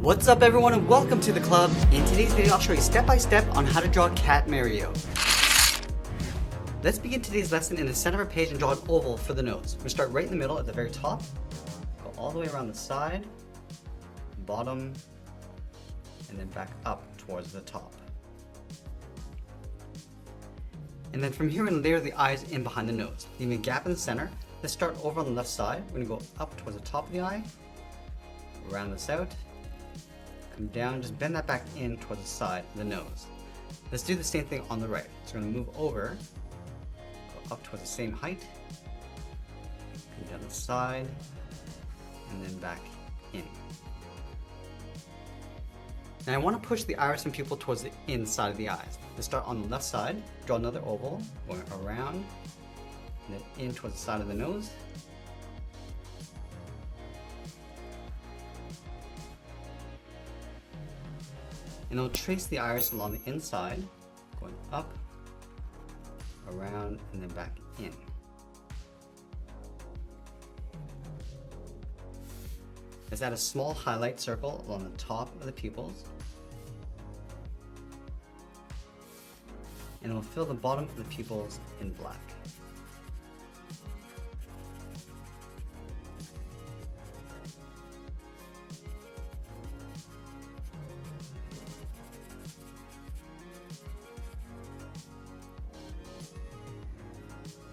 What's up everyone and welcome to the club. In today's video I'll show you step by step on how to draw Cat Mario. Let's begin today's lesson in the center of a page and draw an oval for the nose. We're going to start right in the middle at the very top, go all the way around the side, bottom, and then back up towards the top. And then from here we're going to layer the eyes in behind the nose, leaving a gap in the center. Let's start over on the left side. We're going to go up towards the top of the eye, round this out, come down, just bend that back in towards the side of the nose. Let's do the same thing on the right. So we're going to move over, go up towards the same height, come down the side, and then back in. Now I want to push the iris and pupil towards the inside of the eyes. Let's start on the left side, draw another oval, going around, and then in towards the side of the nose. And I'll trace the iris along the inside, going up, around, and then back in. Let's add a small highlight circle along the top of the pupils. And we'll fill the bottom of the pupils in black.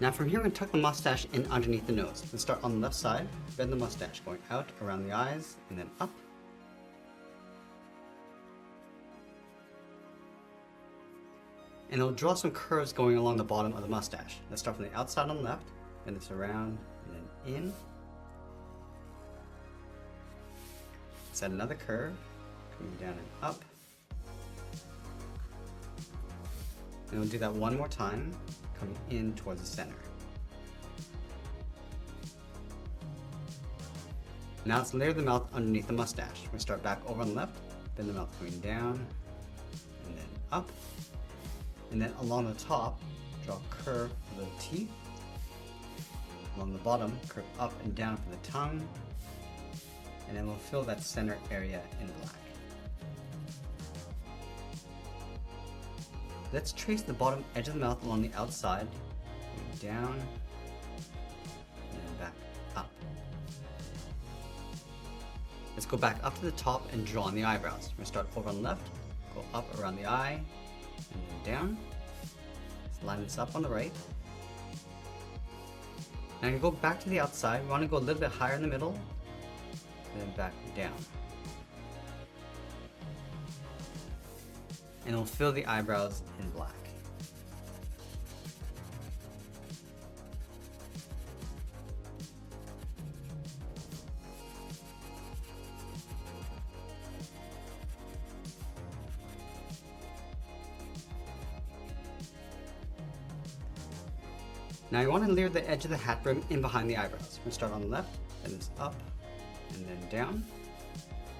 Now from here we're going to tuck the mustache in underneath the nose. Let's start on the left side, bend the mustache going out around the eyes and then up. And I'll draw some curves going along the bottom of the mustache. Let's start from the outside on the left, bend this around and then in. Let's add another curve, coming down and up. And we'll do that one more time, coming in towards the center. Now let's layer the mouth underneath the mustache. We'll start back over on the left, bend the mouth coming down, and then up. And then along the top, draw a curve for the teeth. Along the bottom, curve up and down for the tongue. And then we'll fill that center area in black. Let's trace the bottom edge of the mouth along the outside, down, and then back up. Let's go back up to the top and draw on the eyebrows. We're going to start over on the left, go up around the eye, and then down. Let's line this up on the right. Now you go back to the outside. We want to go a little bit higher in the middle, and then back down. And we'll fill the eyebrows in black. Now you want to layer the edge of the hat brim in behind the eyebrows. We're going to start on the left, and this up, and then down.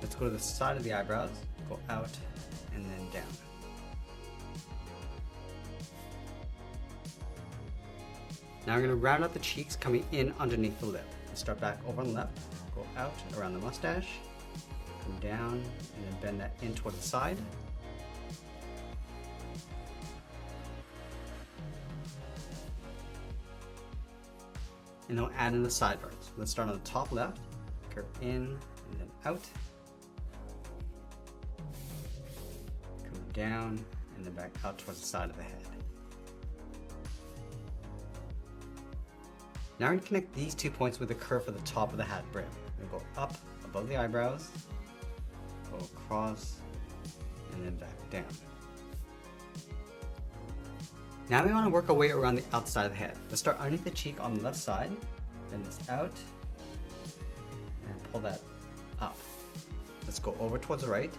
Let's go to the side of the eyebrows, go out, and then down. Now we're going to round out the cheeks coming in underneath the lip. Let's start back over on the left, go out around the mustache, come down, and then bend that in toward the side. And we'll add in the sideburns. Let's start on the top left, curve in, and then out, come down, and then back out towards the side of the head. Now we're going to connect these 2 points with the curve for the top of the hat brim. We're going to go up above the eyebrows, go across, and then back down. Now we want to work our way around the outside of the head. Let's start underneath the cheek on the left side, bend this out, and pull that up. Let's go over towards the right,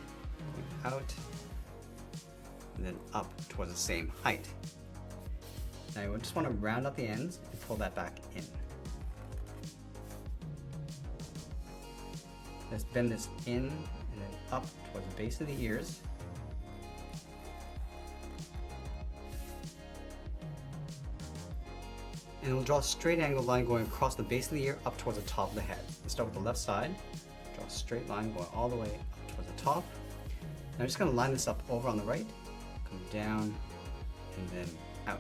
out, and then up towards the same height. Now we just want to round out the ends and pull that back in. Let's bend this in and then up towards the base of the ears. And we'll draw a straight angle line going across the base of the ear up towards the top of the head. Let's start with the left side, draw a straight line going all the way up towards the top. Now I'm just going to line this up over on the right, come down, and then out.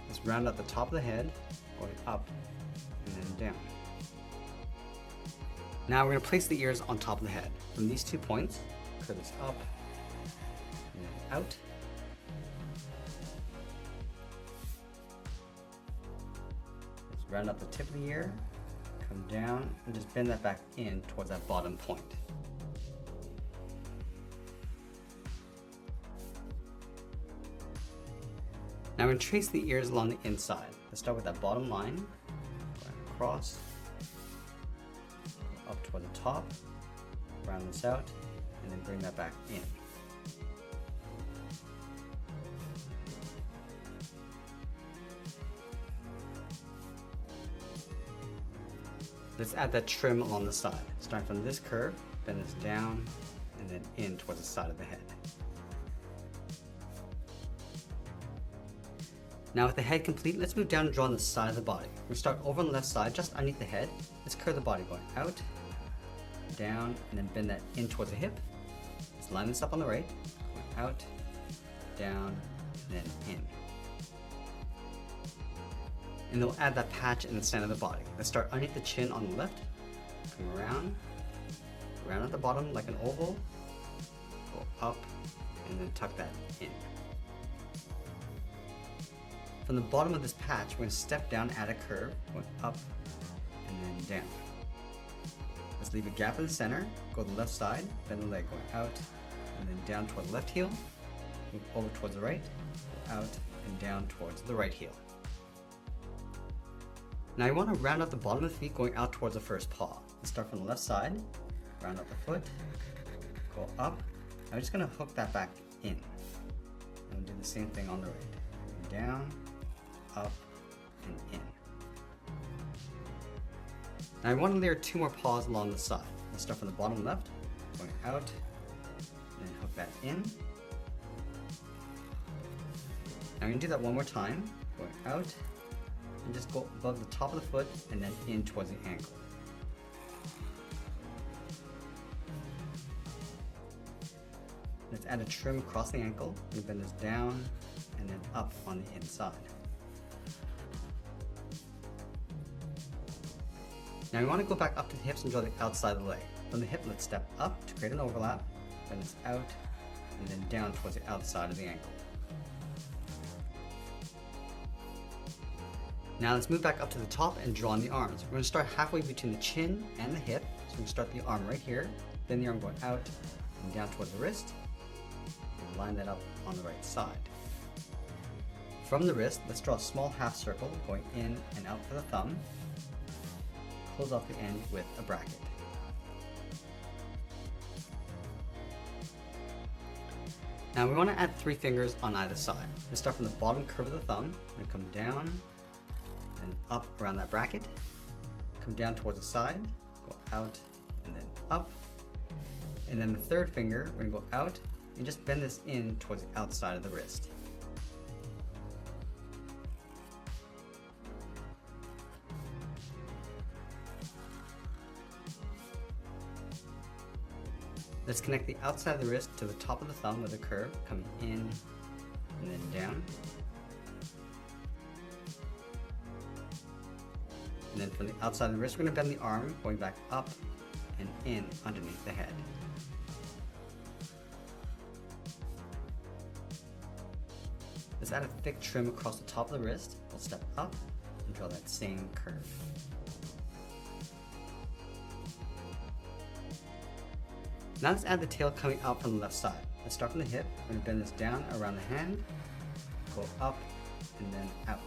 Let's round out the top of the head, going up and then down. Now we're going to place the ears on top of the head. From these 2 points, curve this up and then out. Let's round up the tip of the ear, come down, and just bend that back in towards that bottom point. Now I'm going to trace the ears along the inside. Let's start with that bottom line, going across, up toward the top, round this out, and then bring that back in. Let's add that trim along the side. Starting from this curve, bend this down, and then in towards the side of the head. Now with the head complete, let's move down and draw on the side of the body. We start over on the left side, just underneath the head. Let's curve the body going out, down, and then bend that in towards the hip. Let's line this up on the right, going out, down, and then in. And then we'll add that patch in the center of the body. Let's start underneath the chin on the left, come around at the bottom like an oval, go up, and then tuck that in. From the bottom of this patch, we're going to step down, add a curve, going up and then down. Let's leave a gap in the center, go to the left side, bend the leg going out and then down toward the left heel, move over towards the right, go out and down towards the right heel. Now you want to round out the bottom of the feet going out towards the first paw. Let's start from the left side, round out the foot, go up. I'm just going to hook that back in. And do the same thing on the right. Down, up, and in. Now I want to layer 2 more paws along the side. Let's start from the bottom left, going out, and then hook that in. Now I'm going to do that one more time, going out, and just go above the top of the foot and then in towards the ankle. Let's add a trim across the ankle and bend this down and then up on the inside. Now we want to go back up to the hips and draw the outside of the leg. From the hip, let's step up to create an overlap, bend this out, and then down towards the outside of the ankle. Now let's move back up to the top and draw on the arms. We're going to start halfway between the chin and the hip. So we're going to start the arm right here, then the arm going out and down towards the wrist, and line that up on the right side. From the wrist, let's draw a small half circle going in and out for the thumb. Close off the end with a bracket. Now we want to add 3 fingers on either side. Let's start from the bottom curve of the thumb and come down and up around that bracket. Come down towards the side, go out and then up. And then the 3rd finger, we're going to go out and just bend this in towards the outside of the wrist. Let's connect the outside of the wrist to the top of the thumb with a curve, coming in and then down. And then from the outside of the wrist, we're going to bend the arm, going back up and in underneath the head. Let's add a thick trim across the top of the wrist. We'll step up and draw that same curve. Now let's add the tail coming out from the left side. Let's start from the hip. We're going to bend this down around the hand, go up and then out.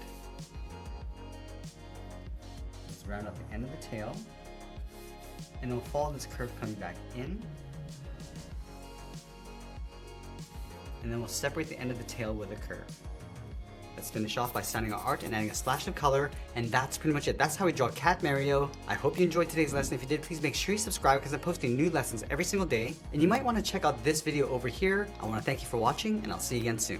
Let's round up the end of the tail, and then we'll follow this curve coming back in. And then we'll separate the end of the tail with a curve. Let's finish off by signing our art and adding a splash of color, and that's pretty much it. That's how we draw Cat Mario. I hope you enjoyed today's lesson. If you did, please make sure you subscribe because I'm posting new lessons every single day. And you might want to check out this video over here. I want to thank you for watching, and I'll see you again soon.